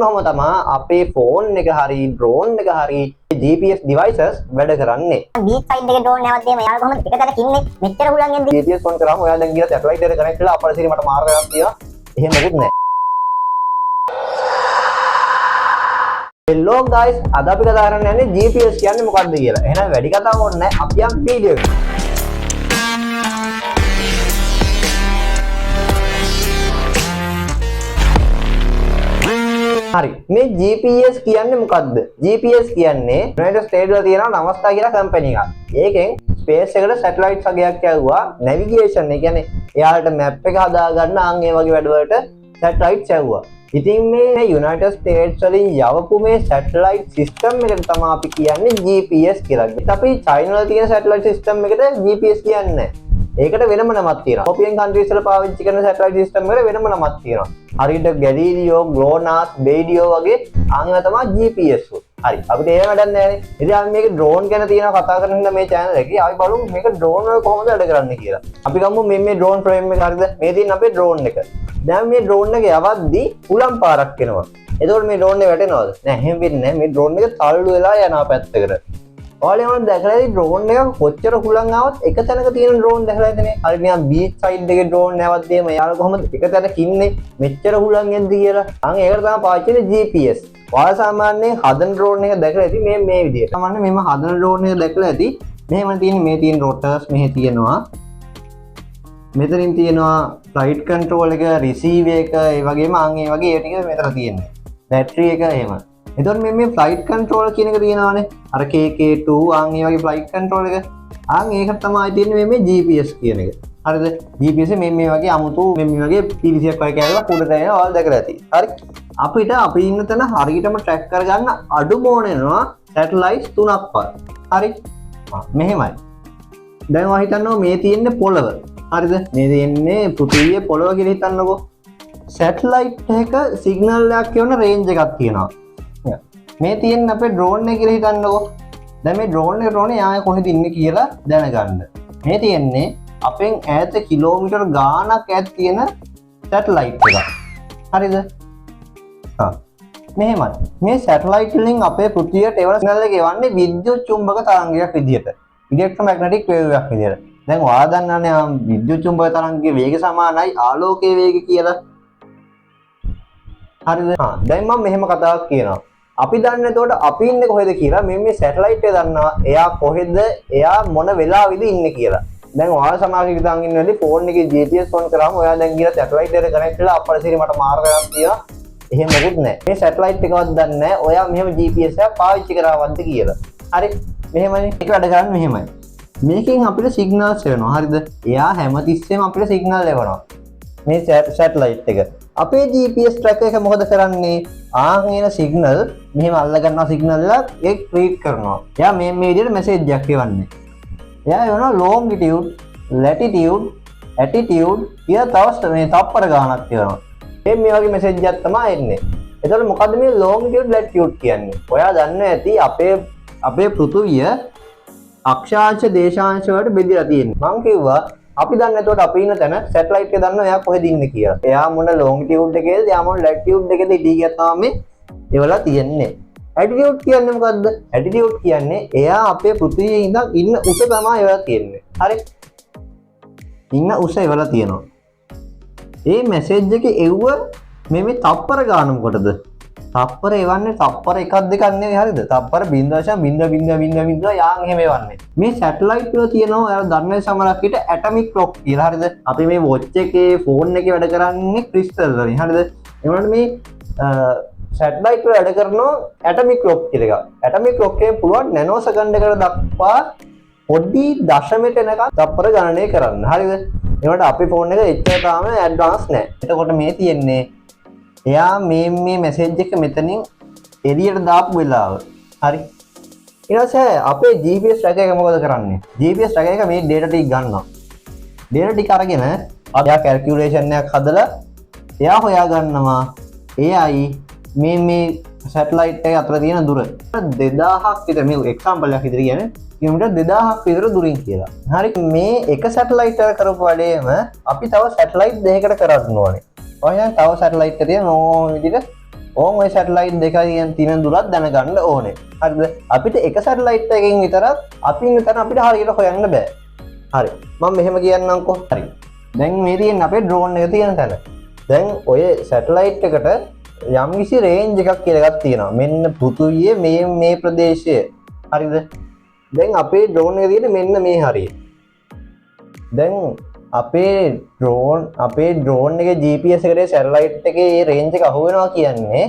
කොහොම තමයි අපේ ෆෝන් එක හරි ඩ්‍රෝන් එක හරි GPS devices වැඩ කරන්නේ. බීච් සයිඩ් එකේ ඩ්‍රෝන් නැවත් දෙම යාළුවා කොහොමද එක තැනක ඉන්නේ මෙච්චර හුලං යන්නේ GPS on කරාම ඔයා දැන් ගිහලා සැටලයිට් එකට කනෙක්ට් වෙලා අපර සිරි මට මාර්ගයක් තියෙනවා. එහෙම මොකුත් නැහැ. Hello guys, අද අපි කතා කරන්න යන්නේ GPS කියන්නේ මොකක්ද කියලා. එහෙනම් වැඩි කතාවක් ඕනේ නැහැ. අපි යම් වීඩියෝ එකට. හරි. මේ GPS කියන්නේ මොකක්ද? GPS කියන්නේ United States වල තියෙන නමස්තා කියලා කම්පැනි එකක්. ඒකෙන් ස්පේස් එකට සැටලයිට් වගේක් යවුවා නැවිගේෂන්. ඒ කියන්නේ එයාලට මැප් එක හදාගන්න ආන් ඒ වගේ වැඩවලට සැටලයිට්ස් යවුවා. ඉතින් මේ United States වලින් යවපු මේ සැටලයිට් සිස්ටම් එකට තමයි අපි කියන්නේ GPS කියලා. අපි China වල තියෙන සැටලයිට් සිස්ටම් එකට GPS කියන්නේ නැහැ. ඒකට වෙනම නමක් තියෙනවා. European countries වල පාවිච්චි කරන සැටලයිට් සිස්ටම් එකට වෙනම නමක් තියෙනවා. හරියට Galileo, GLONASS, BeiDou වගේ ආන්ගම තමයි GPS. හරි. අපිට ඒක වැඩක් නැහැ නේ. ඉතින් අපි මේක ඩ්‍රෝන් ගැන තියෙනවා කතා කරන හින්දා මේ channel එකේ අපි බලමු මේක ඩ්‍රෝන් වල කොහොමද වැඩ කරන්නේ කියලා. අපි ගමු මේ ඩ්‍රෝන් ෆ්‍රේම් එක හරිද? මේ තියෙන අපේ ඩ්‍රෝන් එක. දැන් මේ ඩ්‍රෝන් එක යවද්දි උලම් පාරක් එනවා. එතකොට මේ ඩ්‍රෝන් එක වැටෙනවද? නෑ එහෙම වෙන්නේ නෑ. මේ ඩ්‍රෝන් එක තල්ලු වෙලා යනවා පැත්තකට. ඔයාලා මොනවද දැකලා ඉතින් ඩ්‍රෝන් එක කොච්චර හුලං ආවත් එක තැනක තියෙන ඩ්‍රෝන් දැකලා ඉතිනේ. හරි නිකන් බීච් සයිඩ් එකේ ඩ්‍රෝන් නැවත් දෙම යාළුවා කොහොමද එක තැනක ඉන්නේ මෙච්චර හුලං එද්දි කියලා. අන් ඒකට තමයි පාවිච්චි කරන්නේ GPS. ඔයාලා සාමාන්‍යයෙන් හදන ඩ්‍රෝන් එක දැකලා ඉතින් මේ විදියට. සාමාන්‍යයෙන් මෙහෙම හදන ඩ්‍රෝන් එක දැකලා ඇති. මෙහෙම තියෙන්නේ මේ තියෙන රොටර්ස් මෙහෙ තියෙනවා. මෙතනින් තියෙනවා ෆ්ලයිට් කන්ට්‍රෝල් එක, රිසීවර් එක, ඒ වගේම අන් ඒ වගේ ඒ ටික මෙතන තියෙන්නේ. බැටරි එක එහෙම. එතකොට මේ ෆ්ලයිට් කන්ට්‍රෝල් කියන එක තියෙනවානේ. අර KK2 අන් ඒ වගේ ෆ්ලයිට් කන්ට්‍රෝල් එක. අන් ඒකට තමයි තියෙන්නේ මේ GPS කියන එක. හරිද? GPS මේ වගේ අමුතු මේ වගේ PVC එකක් වගේ කැරලා උඩට එනවා ඔයාලා දැකලා ඇති. හරි. අපිට අපි ඉන්න තැන හරියටම ට්‍රැක් කරගන්න අඩුම ඕනෙනවා සැටලයිට්ස් 3ක් පාර. හරි. මෙහෙමයි. දැන් ඔයා හිතනවා මේ තියෙන්නේ පොළව. හරිද? මේ තියෙන්නේ පෘථිවිය පොළව කියලා හිතන්නකෝ. සැටලයිට් එක සිග්නල් එකක් කියන රේන්ජ් එකක් තියෙනවා. මේ තියෙන්නේ අපේ ඩ්‍රෝන් එක කියලා හිතන්නකෝ. දැන් මේ ඩ්‍රෝන් එක ඩ්‍රෝන් යා කොහෙද ඉන්නේ කියලා දැනගන්න. මේ තියෙන්නේ අපෙන් ඈත කිලෝමීටර් ගාණක් ඈත තියෙන සැටලයිට් එකක්. හරිද? මෙහෙමයි. මේ සැටලයිට් වලින් අපේ පෘථිවියට එවන සිග්නල් එක එවන්නේ විද්‍යුත් චුම්බක තරංගයක් විදියට. ඉලෙක්ට්‍රොමැග්නටික් වේව් එකක් විදියට. දැන් ඔයා දන්නවනේ විද්‍යුත් චුම්බක තරංගයේ වේගය සමානයි ආලෝකයේ වේගය කියලා. හරිද? දැන් මම මෙහෙම කතාවක් කියනවා. අපි දන්නේ එතකොට අපි ඉන්නේ කොහෙද කියලා මේ සැටලයිට් එක දන්නවා. එයා කොහෙද? එයා මොන වෙලාවෙද ඉන්නේ කියලා. දැන් ඔයාලා සමාජික හිතන් ඉන්නදී ෆෝන් එකේ GPS on කරාම ඔයා දැන් ගිහලා සැටලයිට් එකට කනෙක්ට් වෙලා අපර සිරි මට මාර්ගයක් තියෙනවා. එහෙම මොකුත් නැහැ. මේ සැටලයිට් එකවත් දන්නේ නැහැ. ඔයා මෙහෙම GPS එක පාවිච්චි කරාවද්ද කියලා. හරි. මෙහෙමනේ. ඒක වැඩ කරන්නේ මෙහෙමයි. මේකෙන් අපිට සිග්නල්ස් එනවා. හරිද? එයා හැමතිස්සෙම අපිට සිග්නල් එවනවා. මේ සැටලයිට් එක. අපේ GPS tracker එක මොකද කරන්නේ? ආන් එන සිග්නල් මෙහෙම අල්ල ගන්නවා සිග්නල් එක ඒක රීඩ් කරනවා. එයා මේ විදිහට මැසේජ් එකක් එවන්නේ. එයා එවනවා longitude, latitude, attitude කියලා තව මේ තප්පර ගානක් එවනවා. මේ වගේ මැසේජ් එකක් තමයි එන්නේ. එතකොට මොකද්ද මේ longitude latitude කියන්නේ? ඔයා දන්නේ ඇති අපේ පෘථුවිය අක්ෂාංශ දේශාංශ වලට බෙදලා තියෙන්නේ. මම කිව්වා අපි දන්නේ එතකොට අපි ඉන්න තැන සැටලයිට් එක දන්නවා එයා කොහෙද ඉන්නේ කියලා. එයා මොන longitude එකේද, එයා මොන latitude එකේද ඉදී ගියා තමයි ඒවලා තියෙන්නේ. attitude කියන්නේ මොකද්ද? attitude කියන්නේ එයා අපේ පෘථිවියේ ඉඳන් ඉන්න උස තමයි ඒවලා තියෙන්නේ. හරි? ඉන්න උස ඒවලා තියෙනවා. මේ මැසේජ් එකේ එව්ව මේ තප්පර ගාන මොකටද? තප්පර එවන්නේ තප්පර එකක් දෙකක් නෙවෙයි හරිද? තප්පර 0.000 යාන් එහෙම එවන්නේ. මේ සැටලයිට් වල තියෙනවා ඔයාලා දන්නේ සමහරක් ඇටොමික් ක්ලොක් කියලා හරිද? අපි මේ වොච් එකේ ෆෝන් එකේ වැඩ කරන්නේ ක්‍රිස්ටල් වලින් හරිද? ඒ වුණාට මේ සැටලයිට් වල වැඩ කරනවා ඇටොමික් ක්ලොක් කියලා එකක්. ඇටොමික් ක්ලොක් එකේ පුළුවන් නැනෝ සෙකන්ඩයකට දක්වා පොඩි දශමයට එනකම් තප්පර ගණනය කරන්න. හරිද? ඒකට අපේ ෆෝන් එක එච්චර තාම ඇඩ්වාන්ස් නැහැ. එතකොට මේ තියෙන්නේ එයා මේ මැසේජ් එක මෙතනින් එළියට දාපු වෙලාව. හරි. ඊට පස්සේ අපේ GPS tracker එක මොකද කරන්නේ? GPS tracker එක මේ data ටික ගන්නවා. data ටික අරගෙන එයා calculation එකක් හදලා එයා හොයා ගන්නවා AI මේ සැටලයිට් එක අතර තියෙන දුර 2000ක් විතර මේ එක්සැම්පල් එකක් විතර කියන්නේ කිලෝමීටර් 2000ක් විතර දුරින් කියලා. හරි මේ එක සැටලයිට් එක කරපු වැඩේම අපි තව සැටලයිට් දෙකකට කරන්න ඕනේ. ඔයයන් තව සැටලයිට් එක තියෙන ඕන විදිහට ඕන් ඔය සැටලයිට් දෙකයි තියෙන දුරත් දැනගන්න ඕනේ. හරිද? අපිට එක සැටලයිට් එකකින් විතරක් අපින් විතර අපිට හරියට හොයන්න බෑ. හරි. මම මෙහෙම කියන්නම්කෝ. හරි. දැන් මේ තියෙන අපේ ඩ්‍රෝන් එක තියෙන තැන. දැන් ඔය සැටලයිට් එකට යම්කිසි රේන්ජ් එකක් කියලා එකක් තියෙනවා. මෙන්න පෘථුවියේ මේ ප්‍රදේශය. හරිද? දැන් අපේ ඩ්‍රෝන් එක තියෙන්නේ මෙන්න මේ හරිය. දැන් අපේ ඩ්‍රෝන් එකේ GPS එකේ සැටලයිට් එකේ රේන්ජ් එක අහු වෙනවා කියන්නේ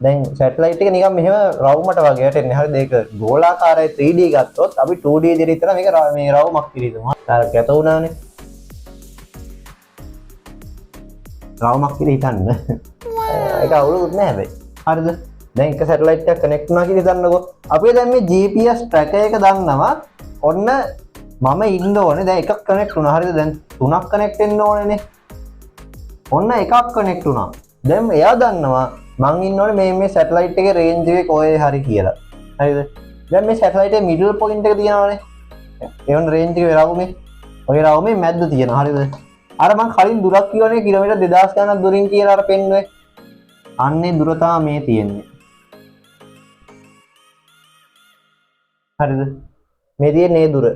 දැන් සැටලයිට් එක නිකන් මෙහෙම රවුමට වගේ යටෙන්නේ. හරිද? ඒක ගෝලාකාරයි 3D ගත්තොත් අපි 2D විදිහට ඉතන මේක මේ රවුමක් පිළිතුමා. අර ගැට උනානේ. රවුමක් කියලා හිතන්න. ඒක අවුලුත් නෑ හැබැයි. හරිද? දැන් එක සැටලයිට් එකක් කනෙක්ට් වුණා කියලා හිතන්නකෝ. අපි දැන් මේ GPS tracker එක දන්නවා. ඔන්න මම ඉන්න ඕනේ. දැන් එකක් කනෙක්ට් වුණා. හරිද? දැන් තුනක් කනෙක්ට් වෙන්න ඕනේනේ. ඔන්න එකක් කනෙක්ට් වුණා. දැන් එයා දන්නවා මං ඉන්න ඕනේ මේ සැටලයිට් එකේ රේන්ජ් එක කොහේ හරි කියලා. හරිද? දැන් මේ සැටලයිට් එකේ මිඩල් පොයින්ට් එක තියෙනවානේ. ඒ වුණ රේන්ජ් එකේ රවුමේ ඔය රවුමේ මැද්ද තියෙනවා. හරිද? අර මං කලින් දුරක් කියවනේ කිලෝමීටර් 2000 ගණනක් දුරින් කියලා අර පෙන්නුවේ. අන්නේ දුර තමයි මේ තියෙන්නේ. හරිද? මේ තියෙන්නේ දුර.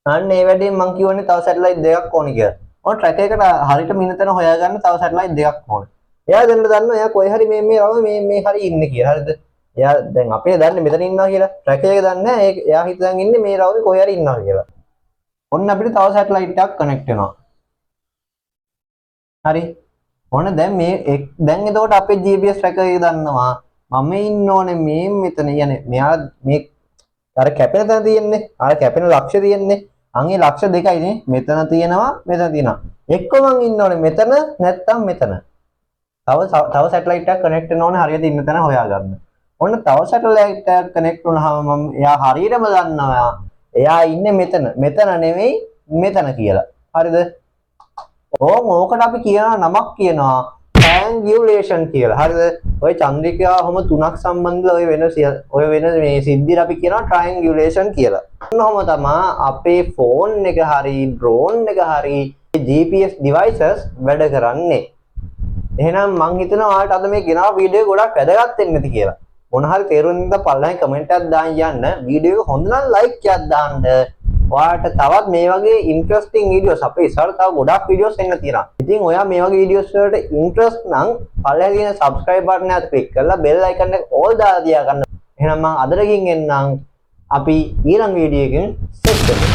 අන්න ඒ වැඩේ මං කියවනේ තව සැටලයිට් දෙකක් ඕනේ කියලා. ඔය ට්‍රැක් එකට හරියට මිනිතන හොයාගන්න තව සැටලයිට් දෙකක් ඕනේ. එයා දැන් දන්නවා එයා කොයි හරි මේ හරි ඉන්නේ කියලා. හරිද? එයා දැන් අපේ දන්නේ මෙතන ඉන්නවා කියලා. ට්‍රැක් එක දන්නේ නැහැ. එයා හිතන් ඉන්නේ මේ රවුමේ කොයි හරි ඉන්නවා කියලා. ඔන්න අපිට තව සැටලයිට් එකක් කනෙක්ට් වෙනවා. හරි. ඔන්න දැන් දැන් එතකොට අපේ GPS tracker එක දන්නවා මම ඉන්න ඕනේ මෙතන යන්නේ. මෙයා මේ අර කැපෙන තැන තියෙන්නේ. අර කැපෙන ලක්ෂ්‍ය තියෙන්නේ. අන්ගේ ලක්ෂ්‍ය දෙකයිනේ. මෙතන තියෙනවා මෙතන තියෙනවා. එක්ක මං ඉන්න ඕනේ මෙතන නැත්තම් මෙතන. තව සැටලයිට් එකක් කනෙක්ට් වෙන්න ඕනේ හරියට ඉන්න තැන හොයාගන්න. ඔන්න තව සැටලයිට් එකක් කනෙක්ට් වුණාම මම එයා හරියටම දන්නවා එයා ඉන්නේ මෙතන නෙමෙයි මෙතන කියලා. හරිද? ඕකට අපි කියන නමක් කියනවා triangulation කියලා. හරිද? ඔය චන්ද්‍රිකා ඔහම තුනක් සම්බන්ධව ඔය වෙන මේ සිද්ධියට අපි කියනවා triangulation කියලා. ඔන්නෝම තමයි අපේ ෆෝන් එක හරි ඩ්‍රෝන් එක හරි GPS devices වැඩ කරන්නේ. එහෙනම් මං හිතනවා ඔයාලට අද මේ ගෙනාව වීඩියෝ එක ගොඩක් වැදගත් වෙන්න ඇති කියලා. මොන හරි තේරුම් ගන්න පල්ලෙන් කමෙන්ට් එකක් දාන්න යන්න. වීඩියෝ එක හොඳ නම් ලයික් එකක් දාන්න. ඔයාලට තවත් මේ වගේ ඉන්ටරෙස්ටිං වීඩියෝස් අපේ ඉස්සරහ තව ගොඩක් වීඩියෝස් එන්න තියෙනවා. ඉතින් ඔයා මේ වගේ වීඩියෝස් වලට ඉන්ටරෙස්ට් නම් පල්ලෙහා තියෙන subscribe button එක ක්ලික් කරලා bell icon එක all දාලා තියාගන්න. එහෙනම් මං අදට ගින් එන්නම්. අපි ඊළඟ වීඩියෝ එකකින් සෙට් වෙමු.